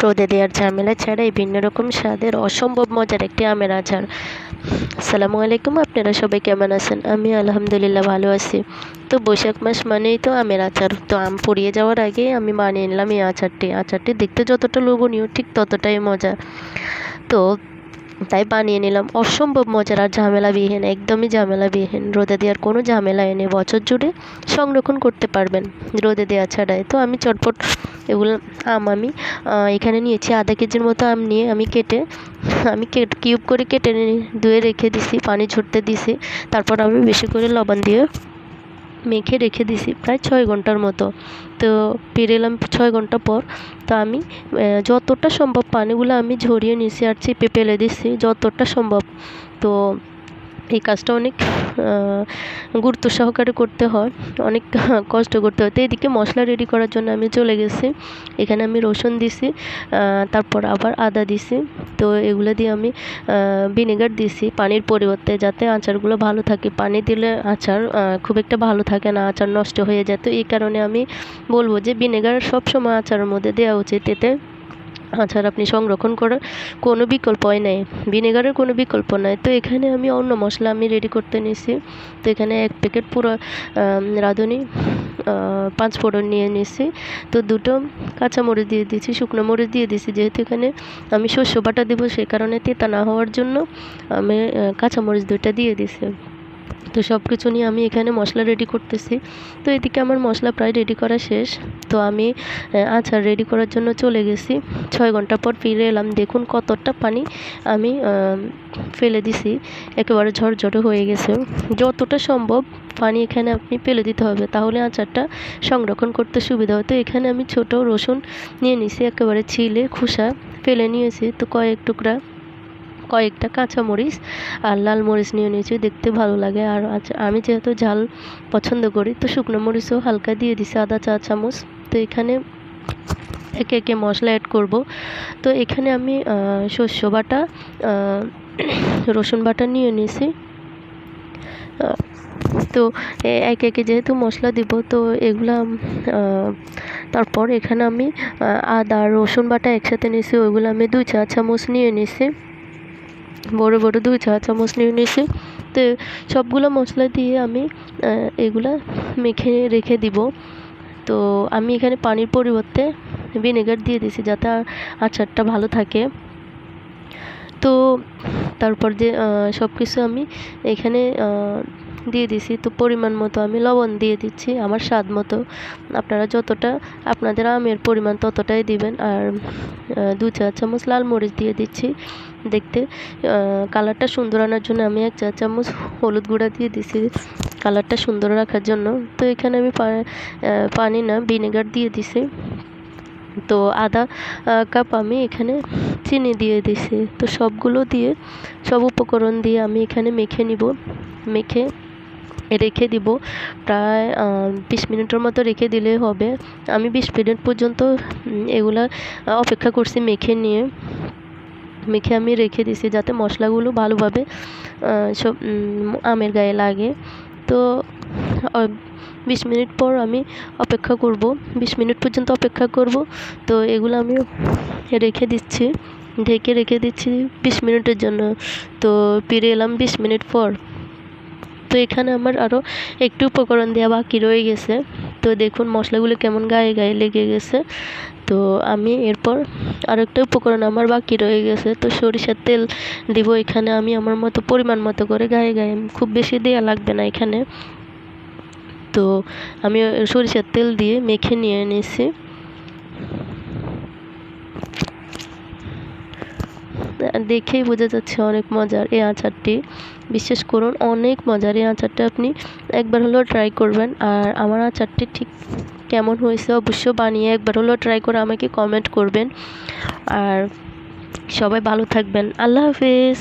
রোদে দেওয়ার ঝামেলা ছাড়াই ভিন্ন রকম স্বাদের অসম্ভব মজার একটি আমের আচার। আসসালামু আলাইকুম, আপনারা সবাই কেমন আছেন? আমি আলহামদুলিল্লাহ ভালো আছি। তো বৈশাখ মাস মানেই তো আমের আচার। তো আম ফুরিয়ে যাওয়ার আগেই আমি বানিয়ে নিলাম এই আচারটি দেখতে যতটা লোভনীয় ঠিক ততটাই মজা। তো তাই বানিয়ে নিলাম অসম্ভব মজার আর ঝামেলাবিহীন, একদমই ঝামেলাবিহীন। রোদে দেওয়ার কোনো ঝামেলা এনে বছর জুড়ে সংরক্ষণ করতে পারবেন রোদে দেওয়া ছাড়াই। তো আমি চটপট এগুলো আমি এখানে নিয়েছি আধা কেজির মতো আম নিয়ে আমি কিউব করে কেটে ধুয়ে রেখে দিছি, পানি ঝরতে দিছি। তারপর আমি বেশি করে লবণ দিয়ে মেখে রেখে দিছি প্রায় 6 ঘন্টার মতো। তো ফিরে এলাম 6 ঘন্টা পর। তো আমি যতটা সম্ভব পানিগুলো আমি ঝরিয়ে নিছি আর চেপে ফেলে দিচ্ছি যতটা সম্ভব। তো এই কাজটা অনেক গুরুত্ব সহকারে করতে হয়, অনেক কষ্ট করতে হয়। তো এদিকে মশলা রেডি করার জন্য আমি চলে গেছি। এখানে আমি রসুন দিছি, তারপর আবার আদা দিছি। তো এগুলো দিয়ে আমি ভিনেগার দিছি পানির পরিবর্তে, যাতে আচারগুলো ভালো থাকে। পানি দিলে আচার খুব একটা ভালো থাকে না, আচার নষ্ট হয়ে যায়। তো এই কারণে আমি বলবো যে ভিনেগার সবসময় আচারের মধ্যে দেওয়া উচিত। এতে আচার আপনি সংরক্ষণ করার কোনো বিকল্পই নেই, ভিনেগারের কোনো বিকল্প নাই। তো এখানে আমি অন্য মশলা রেডি করতে নিয়েছি। তো এখানে 1 প্যাকেট পুরো রাঁধুনি 5 ফোড়ন নিয়ে নিয়েছি। তো 2টো কাঁচামরিচ দিয়ে দিয়েছি, শুকনো মরিচ দিয়ে দিয়েছি। যেহেতু এখানে আমি শস্য বাটা দেবো, সে কারণে তেতা না হওয়ার জন্য আমি কাঁচামরিচ 2টা দিয়ে দিয়েছি। তো সব কিছু নিয়ে আমি এখানে মশলা রেডি করতেছি। তো এদিকে আমার মশলা প্রায় রেডি করা শেষ। তো আমি আচার রেডি করার জন্য চলে গেছি। 6 ঘন্টা পর ফিরে এলাম, দেখুন কতটা পানি আমি ফেলে দিছি, একেবারে ঝরঝরে হয়ে গেছে। যতটা সম্ভব পানি এখানে আপনি ফেলে দিতে হবে, তাহলে আচারটা সংরক্ষণ করতে সুবিধা হয়। তো এখানে আমি ছোট রসুন নিয়ে নিছি, একেবারে ছিলে খোসা ফেলে নিয়েছি। তো কয়েকটা কাঁচামরিচ আর লাল মরিচ নিয়ে নিয়েছি, দেখতে ভালো লাগে। আর আমি যেহেতু ঝাল পছন্দ করি, তো শুকনো মরিচও হালকা দিয়ে দিছি, আধা চা চামচ। তো এখানে একে একে মশলা অ্যাড করব। তো এখানে আমি শস্য বাটা, রসুন বাটা নিয়ে নিয়েছি। তো একে একে যেহেতু মশলা দিব, তো এগুলা তারপর এখানে আমি আদা রসুন বাটা একসাথে নিয়েছি, ওইগুলো আমি 2 চা চামচ নিয়ে নিয়েছি, বড় 2 চা চামচ নিয়ে নিয়েছি। তো সবগুলো মশলা দিয়ে আমি এগুলা মেখে রেখে দিব। তো আমি এখানে পানির পরিবর্তে ভিনেগার দিয়ে দিয়েছি, যাতে আচারটা ভালো থাকে। তো তারপর যে সব কিছু আমি এখানে দিয়ে দিছি। তো পরিমাণ মতো আমি লবণ দিয়ে দিচ্ছি, আমার স্বাদ মতো। আপনারা যতটা আপনাদের আমের পরিমাণ ততটাই দিবেন। আর 2 চা চামচ লাল মরিচ দিয়ে দিচ্ছি। দেখতে কালারটা সুন্দর আনার জন্য আমি 1 চা চামচ হলুদ গুঁড়া দিয়ে দিছি, কালারটা সুন্দর রাখার জন্য। তো এখানে আমি পানি না ভিনেগার দিয়ে দিছি। তো আধা কাপ আমি এখানে চিনি দিয়ে দিছি। তো সব উপকরণ দিয়ে আমি এখানে মেখে রেখে দিব। প্রায় 20 মিনিটের মতো রেখে দিলেই হবে। আমি 20 মিনিট পর্যন্ত এগুলা অপেক্ষা করছি মেখে আমি রেখে দিছি, যাতে মশলাগুলো ভালোভাবে সব আমের গায়ে লাগে। তো 20 মিনিট পর আমি অপেক্ষা করব, 20 মিনিট পর্যন্ত অপেক্ষা করব। তো এগুলো আমি ঢেকে রেখে দিচ্ছি 20 মিনিটের জন্য। তো ফিরে এলাম 20 মিনিট পর। তো এখানে আমার আরও একটু উপকরণ দেওয়া বাকি রয়ে গেছে। তো দেখুন মশলাগুলো কেমন গায়ে গায়ে লেগে গেছে। তো আমি এরপর আরেকটা উপকরণ আমার বাকি রয়ে গেছে। তো সরিষার তেল দিব এখানে আমি আমার মতো পরিমাণ মতো করে, গায়ে গায়ে খুব বেশি দেওয়া লাগবে না এখানে। তো আমি সরিষার তেল দিয়ে মেখে নিয়ে নিয়েছি। দেখেই বোঝা যাচ্ছে অনেক মজার এই আচারটি। বিশ্বাস করুন অনেক মজার এই আচারটা, আপনি একবার হলেও ট্রাই করবেন। আর আমার আচারটি ঠিক কেমন হয়েছে অবশ্য বানিয়ে একবার হলেও ট্রাই করে আমাকে কমেন্ট করবেন। আর সবাই ভালো থাকবেন। আল্লাহ হাফেজ।